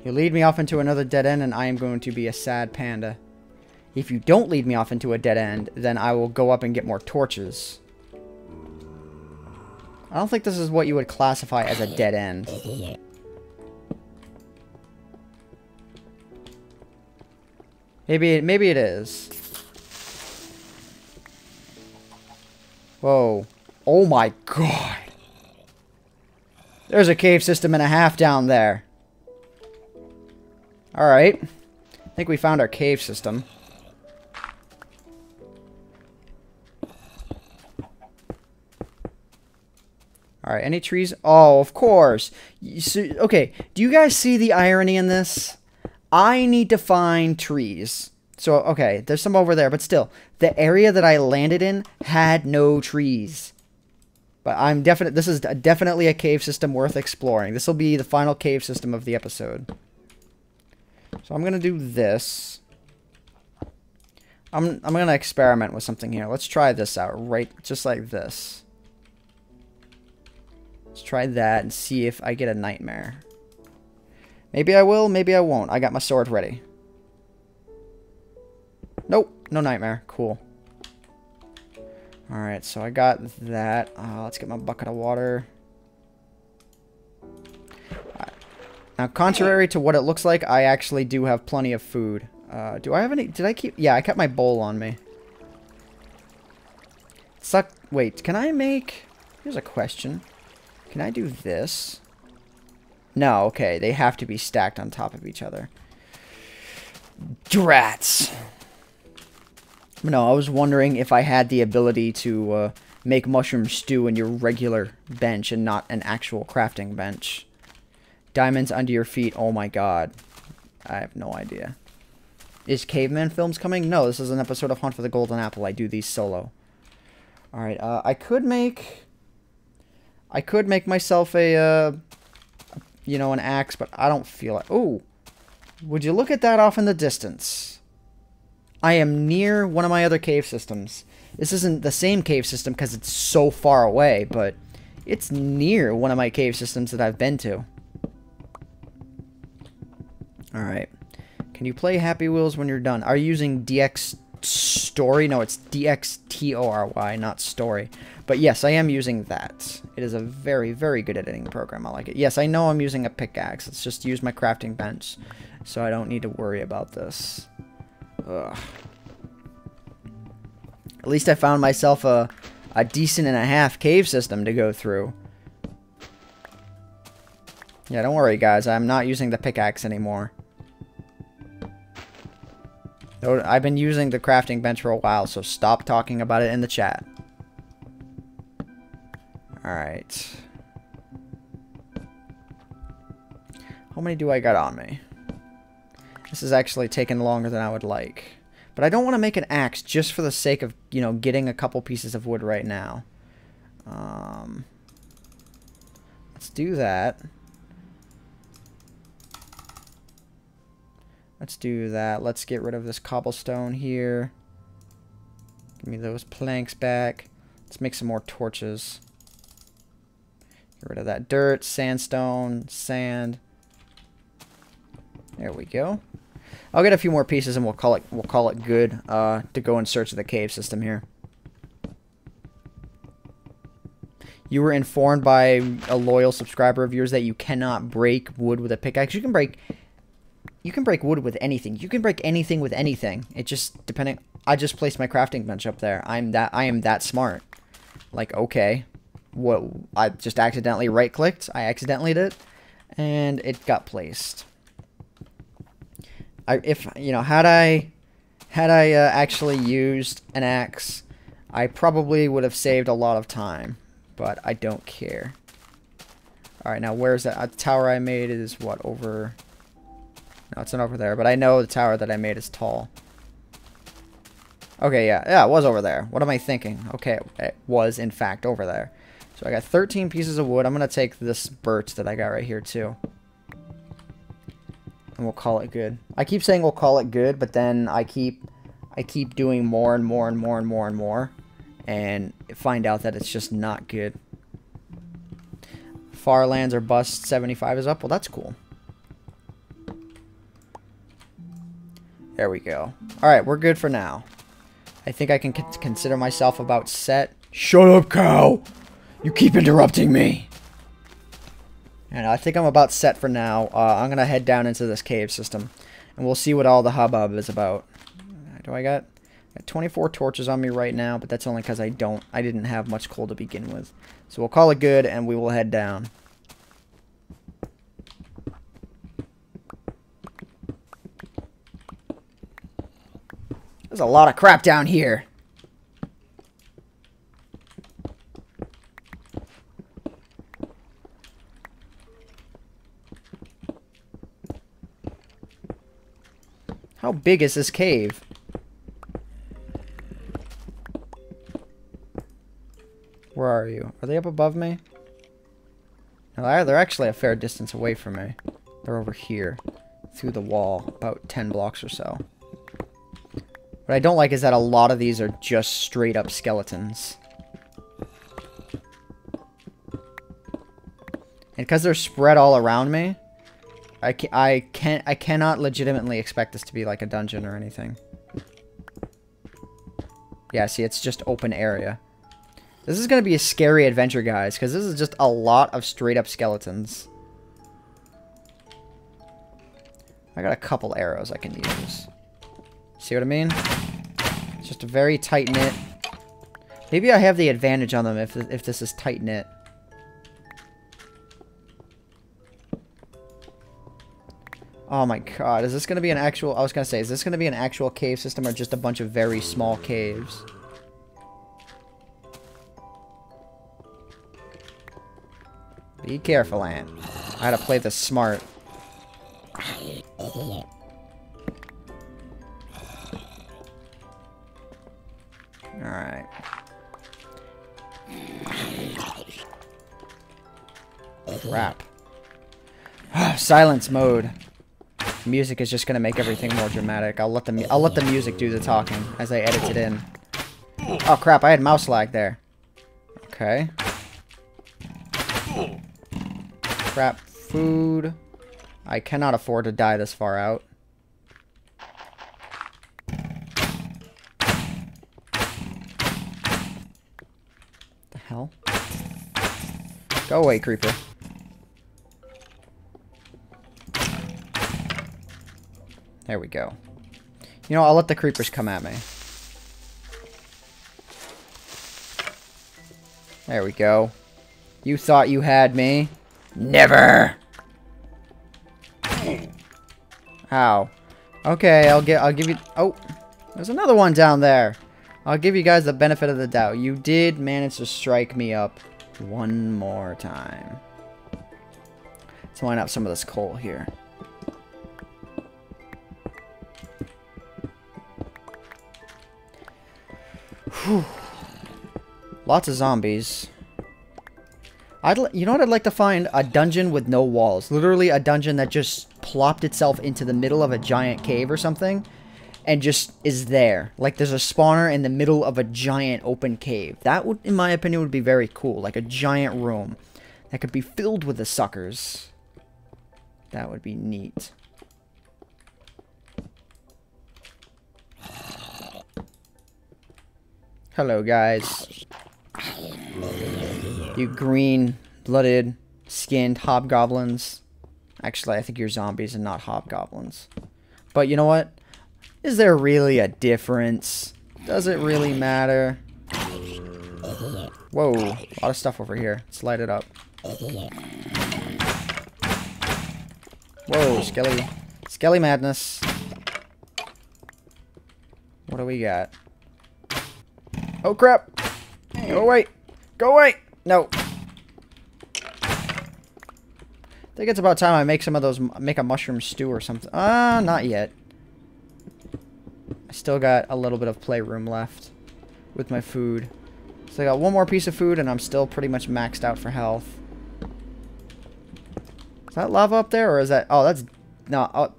You lead me off into another dead end and I am going to be a sad panda. If you don't lead me off into a dead end, then I will go up and get more torches. I don't think this is what you would classify as a dead end. Maybe it is. Whoa. Oh my god. There's a cave system and a half down there. Alright. I think we found our cave system. Alright, any trees? Oh, of course. Okay, do you guys see the irony in this? I need to find trees. So, okay, there's some over there, but still, the area that I landed in had no trees. But I'm definite. This is definitely a cave system worth exploring. This will be the final cave system of the episode. So I'm gonna do this. I'm gonna experiment with something here. Let's try this out, right, just like this. Let's try that and see if I get a nightmare. Maybe I will, maybe I won't. I got my sword ready. Nope, no nightmare. Cool. Alright, so I got that. Let's get my bucket of water. Right. Now, contrary to what it looks like, I actually do have plenty of food. Do I have any? Did I keep? Yeah, I kept my bowl on me. Wait, can I make... Here's a question. Can I do this? No, okay. They have to be stacked on top of each other. Drats! No, I was wondering if I had the ability to make mushroom stew in your regular bench and not an actual crafting bench. Diamonds under your feet. Oh my god. I have no idea. Is Caveman Films coming? No, this is an episode of Hunt for the Golden Apple. I do these solo. Alright, I could make myself a, you know, an axe, but I don't feel it. Oh, would you look at that off in the distance? I am near one of my other cave systems. This isn't the same cave system because it's so far away, but it's near one of my cave systems that I've been to. Alright. Can you play Happy Wheels when you're done? Are you using DX Story? No, it's DXTORY, not Story. But yes, I am using that. It is a very, very good editing program. I like it. Yes, I know I'm using a pickaxe. Let's just use my crafting bench so I don't need to worry about this. Ugh. At least I found myself a decent and a half cave system to go through. Yeah, don't worry, guys. I'm not using the pickaxe anymore. I've been using the crafting bench for a while, so stop talking about it in the chat. Alright. How many do I got on me? This is actually taking longer than I would like. But I don't want to make an axe just for the sake of, you know, getting a couple pieces of wood right now. Let's do that. Let's do that. Let's get rid of this cobblestone here. Give me those planks back. Let's make some more torches. Get rid of that dirt, sandstone, sand. There we go. I'll get a few more pieces and we'll call it good to go in search of the cave system here. You were informed by a loyal subscriber of yours that you cannot break wood with a pickaxe. You can break wood with anything. You can break anything with anything. It just depending. I just placed my crafting bench up there. I am that smart. Like, okay, what? I just accidentally right-clicked. I accidentally did it, and it got placed. If you know, had I actually used an axe, I probably would have saved a lot of time. But I don't care. All right, now where's that tower I made? Is what over? No, it's not over there, but I know the tower that I made is tall. Okay, yeah, it was over there. What am I thinking? Okay, it was, in fact, over there. So I got 13 pieces of wood. I'm going to take this birch that I got right here, too. And we'll call it good. I keep saying we'll call it good, but then I keep doing more and more and more and more and more. And find out that it's just not good. Far lands or bust 75 is up. Well, that's cool. There we go. Alright, we're good for now. I think I can consider myself about set. Shut up, cow! You keep interrupting me! And I think I'm about set for now. I'm going to head down into this cave system. And we'll see what all the hubbub is about. I got 24 torches on me right now, but that's only because I didn't have much coal to begin with. So we'll call it good, and we will head down. There's a lot of crap down here. How big is this cave? Where are you? Are they up above me? No, they're actually a fair distance away from me. They're over here. Through the wall. About 10 blocks or so. What I don't like is that a lot of these are just straight up skeletons. And because they're spread all around me, I cannot legitimately expect this to be like a dungeon or anything. Yeah, see, it's just open area. This is going to be a scary adventure, guys, because this is just a lot of straight up skeletons. I got a couple arrows I can use. See what I mean? It's just a very tight-knit. Maybe I have the advantage on them if this is tight-knit. Oh my god, is this going to be an actual... I was going to say, is this going to be an actual cave system or just a bunch of very small caves? Be careful, Ant. I gotta play this smart. Alright. Crap. Silence mode. Music is just gonna make everything more dramatic. I'll let the music do the talking as I edit it in. Oh crap, I had mouse lag there. Okay. Crap. Food. I cannot afford to die this far out. The hell? Go away, creeper. There we go. You know, I'll let the creepers come at me. There we go. You thought you had me? Never! Ow. Okay, I'll give you... Oh, there's another one down there. I'll give you guys the benefit of the doubt. You did manage to strike me up one more time. Let's line up some of this coal here. Whew. Lots of zombies. You know what I'd like to find? A dungeon with no walls. Literally a dungeon that just plopped itself into the middle of a giant cave or something. And just is there. Like there's a spawner in the middle of a giant open cave. That would, in my opinion, would be very cool. Like a giant room that could be filled with the suckers. That would be neat. Hello, guys. You green-blooded, skinned hobgoblins. Actually, I think you're zombies and not hobgoblins. But you know what? Is there really a difference? Does it really matter? Whoa, a lot of stuff over here. Let's light it up. Whoa, Skelly madness. What do we got? Oh crap! Go away! Go away! No. I think it's about time I make some of those, make a mushroom stew or something. Not yet. I still got a little bit of playroom left with my food. So I got one more piece of food and I'm still pretty much maxed out for health. Is that lava up there or is that... Oh, that's... No. Oh.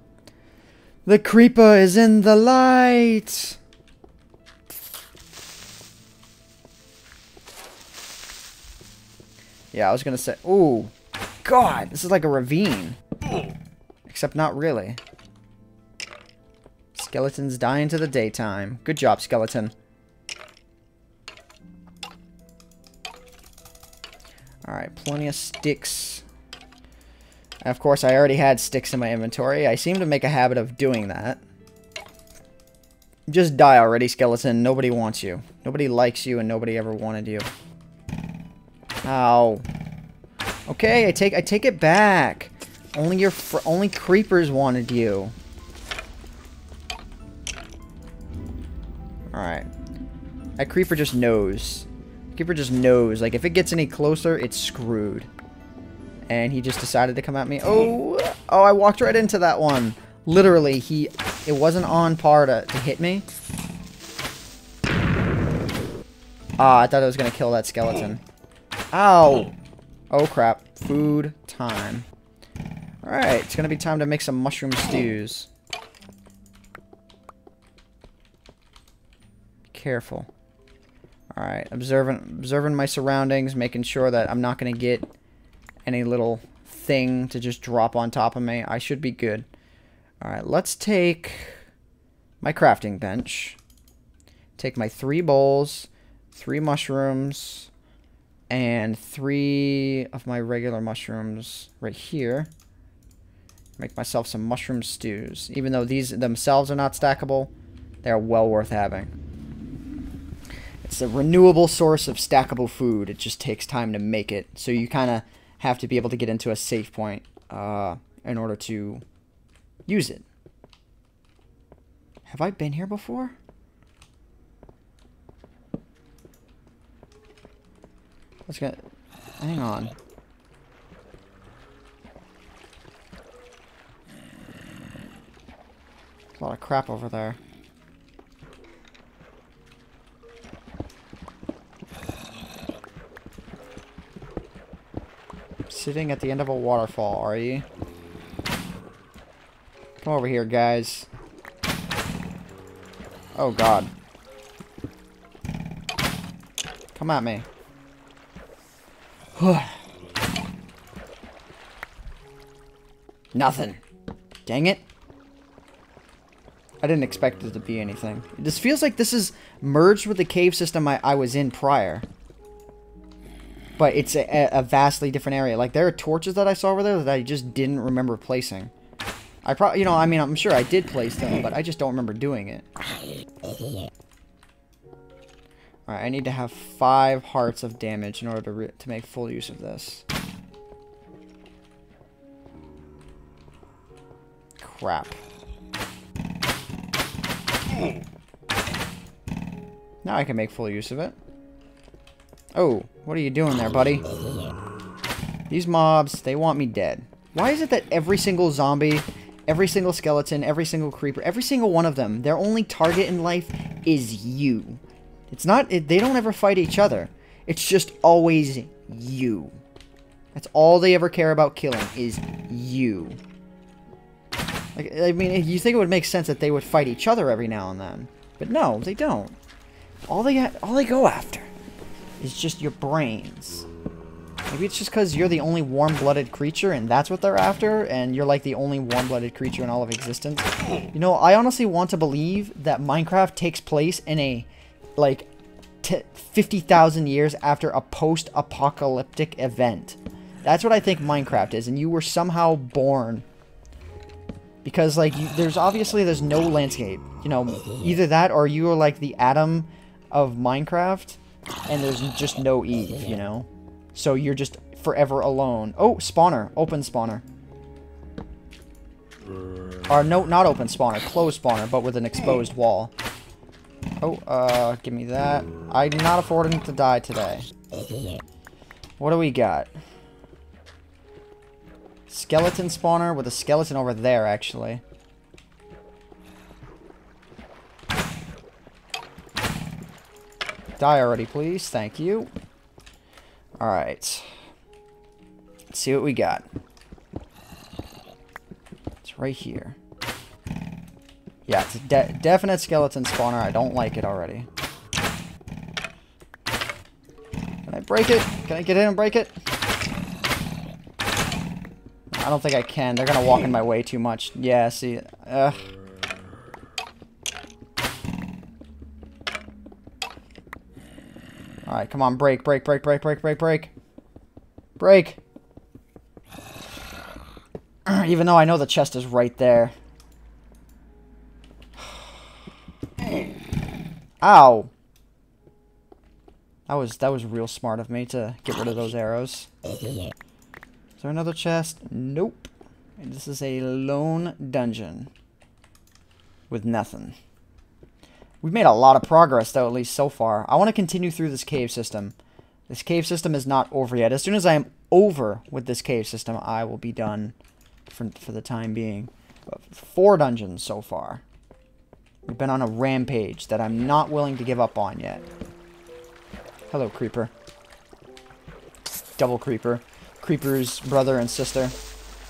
The creeper is in the light! Yeah, I was gonna say... Ooh. God, this is like a ravine. Except not really. Skeletons die into the daytime. Good job, skeleton. Alright, plenty of sticks. And of course, I already had sticks in my inventory. I seem to make a habit of doing that. Just die already, skeleton. Nobody wants you. Nobody likes you, and nobody ever wanted you. Ow. Okay, I take it back. Only creepers wanted you. Alright. That creeper just knows. Creeper just knows. Like, if it gets any closer, it's screwed. And he just decided to come at me. Oh! Oh, I walked right into that one. Literally, he It wasn't on par to hit me. Ah, I thought it was going to kill that skeleton. Ow! Oh, crap. Food time. Alright, it's going to be time to make some mushroom stews. Careful. Alright, observing my surroundings, making sure that I'm not going to get any little thing to just drop on top of me. I should be good. Alright, let's take my crafting bench. Take my 3 bowls, 3 mushrooms, and 3 of my regular mushrooms right here. Make myself some mushroom stews. Even though these themselves are not stackable, they're well worth having. It's a renewable source of stackable food. It just takes time to make it. So you kind of have to be able to get into a safe point in order to use it. Have I been here before? Let's get... Hang on. There's a lot of crap over there. Sitting at the end of a waterfall, are you? Come over here, guys. Oh, God. Come at me. Nothing. Dang it. I didn't expect it to be anything. This feels like this is merged with the cave system I was in prior. But it's a vastly different area. Like, there are torches that I saw over there that I just didn't remember placing. I probably, you know, I mean, I'm sure I did place them, but I just don't remember doing it. Alright, I need to have 5 hearts of damage in order to make full use of this. Crap. Now I can make full use of it. Oh, what are you doing there, buddy? These mobs, they want me dead. Why is it that every single zombie, every single skeleton, every single creeper, every single one of them, their only target in life is you? It's not, they don't ever fight each other. It's just always you. That's all they ever care about killing, is you. Like, I mean, you think it would make sense that they would fight each other every now and then. But no, they don't. All they go after is just your brains. Maybe it's just because you're the only warm-blooded creature and that's what they're after, and you're like the only warm-blooded creature in all of existence. You know, I honestly want to believe that Minecraft takes place in a, like, 50,000 years after a post-apocalyptic event. That's what I think Minecraft is, and you were somehow born. Because, like, there's no landscape. You know, either that or you are like the Adam of Minecraft, and there's just no Eve, you know? So you're just forever alone. Oh, spawner. Open spawner. Or, no, not open spawner. Closed spawner, but with an exposed wall. Oh, give me that. I'm not affording to die today. What do we got? Skeleton spawner with a skeleton over there, actually. Die already, please. Thank you. Alright. Let's see what we got. It's right here. Yeah, it's a definite skeleton spawner. I don't like it already. Can I break it? Can I get in and break it? I don't think I can. They're gonna walk in my way too much. Yeah, see. Alright, come on. Break, break, break, break, break, break, break. Break! Even though I know the chest is right there. Ow! That was real smart of me to get rid of those arrows. Is there another chest? Nope. And this is a lone dungeon. With nothing. We've made a lot of progress, though, at least so far. I want to continue through this cave system. This cave system is not over yet. As soon as I am over with this cave system, I will be done for the time being. 4 dungeons so far. We've been on a rampage that I'm not willing to give up on yet. Hello, creeper. Double creeper. Creeper's brother and sister.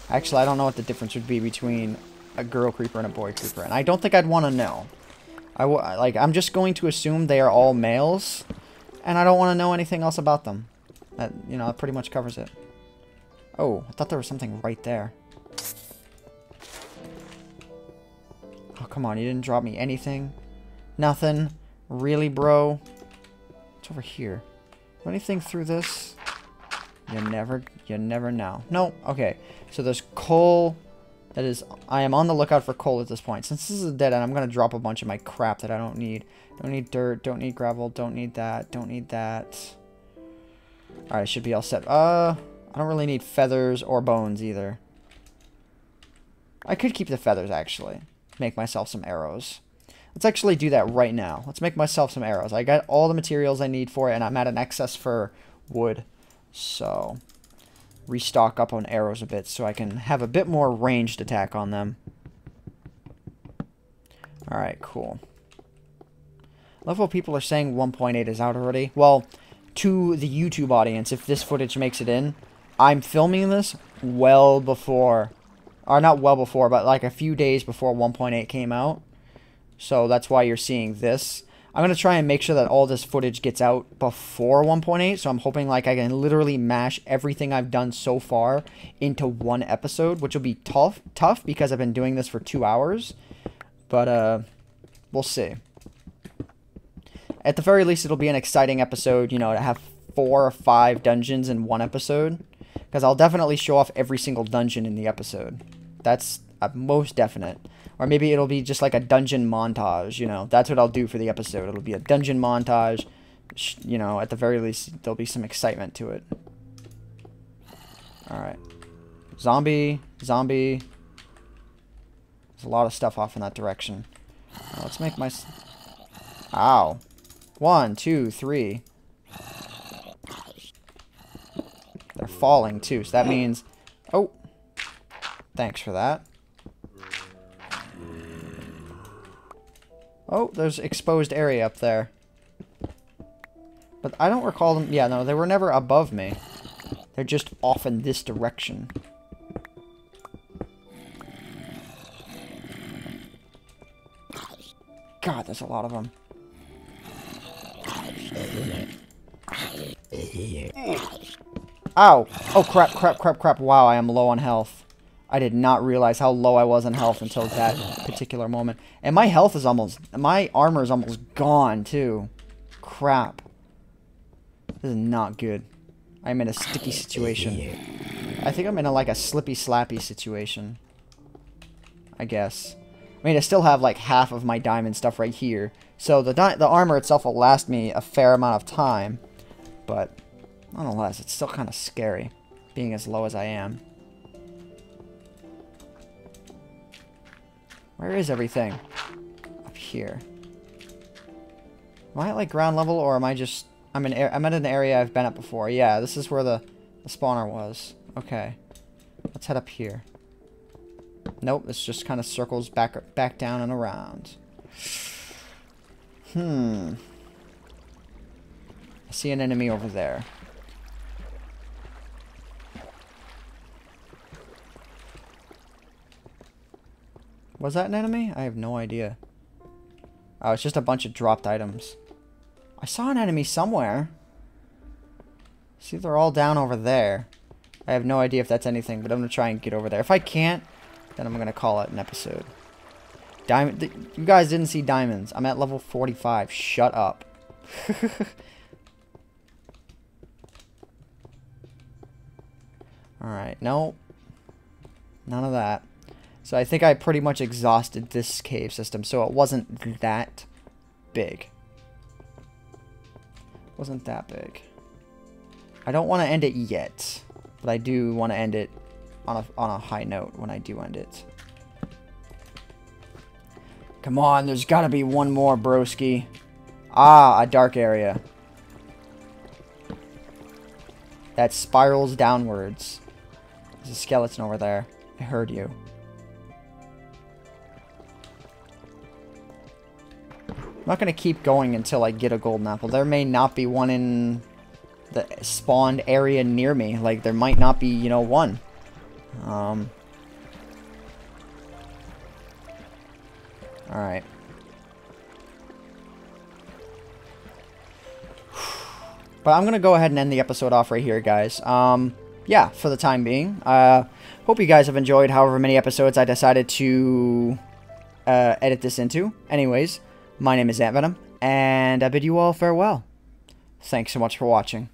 Actually, I don't know what the difference would be between a girl creeper and a boy creeper, and I don't think I'd want to know. I'm just going to assume they are all males, and I don't want to know anything else about them. That, you know, that pretty much covers it. Oh, I thought there was something right there. Oh, come on, you didn't drop me anything? Nothing? Really, bro? What's over here? Anything through this? You never know. No, okay. So there's coal. That is, I am on the lookout for coal at this point. Since this is a dead end, I'm going to drop a bunch of my crap that I don't need. Don't need dirt, don't need gravel, don't need that, don't need that. Alright, I should be all set. I don't really need feathers or bones either. I could keep the feathers, actually. Make myself some arrows. Let's actually do that right now. Let's make myself some arrows. I got all the materials I need for it, and I'm at an excess for wood. So, restock up on arrows a bit so I can have a bit more ranged attack on them. Alright, cool. I love how people are saying 1.8 is out already. Well, to the YouTube audience, if this footage makes it in, I'm filming this well before, or not well before, but like a few days before 1.8 came out. So that's why you're seeing this. I'm going to try and make sure that all this footage gets out before 1.8. So I'm hoping like I can literally mash everything I've done so far into one episode, which will be tough because I've been doing this for 2 hours. But we'll see. At the very least, it'll be an exciting episode, you know, to have 4 or 5 dungeons in one episode. Because I'll definitely show off every single dungeon in the episode. That's most definite. Or maybe it'll be just like a dungeon montage, you know. That's what I'll do for the episode. It'll be a dungeon montage. You know, at the very least, there'll be some excitement to it. Alright. Zombie. Zombie. There's a lot of stuff off in that direction. Now, let's make my... Ow. 1, 2, 3. They're falling, too. So that means... Oh. Thanks for that. Oh, there's exposed area up there. But I don't recall them... Yeah, no, they were never above me. They're just off in this direction. God, there's a lot of them. Ow! Oh, crap, crap, crap, crap. Wow, I am low on health. I did not realize how low I was on health until that particular moment. And my health is almost... My armor is almost gone, too. Crap. This is not good. I'm in a sticky situation. I think I'm in a, like, a slippy-slappy situation. I guess. I mean, I still have, like, half of my diamond stuff right here. So the armor itself will last me a fair amount of time. But, nonetheless, it's still kind of scary. Being as low as I am. Where is everything? Up here. Am I at, like, ground level, or am I just... I'm at an area I've been at before. Yeah, this is where the spawner was. Okay. Let's head up here. Nope, this just kind of circles back down and around. I see an enemy over there. Was that an enemy? I have no idea. Oh, it's just a bunch of dropped items. I saw an enemy somewhere. See, they're all down over there. I have no idea if that's anything, but I'm going to try and get over there. If I can't, then I'm going to call it an episode. Diamond. You guys didn't see diamonds. I'm at level 45. Shut up. Alright, no. None of that. So I think I pretty much exhausted this cave system, so it wasn't that big. Wasn't that big. I don't want to end it yet, but I do want to end it on a high note when I do end it. Come on, there's got to be one more, broski. Ah, a dark area. That spirals downwards. There's a skeleton over there. I heard you. not going to keep going until I get a golden apple. There may not be one in the spawned area near me. Like, there might not be, you know, one. Alright. But I'm going to go ahead and end the episode off right here, guys. Yeah, for the time being. Hope you guys have enjoyed however many episodes I decided to edit this into. Anyways, my name is AntVenom, and I bid you all farewell. Thanks so much for watching.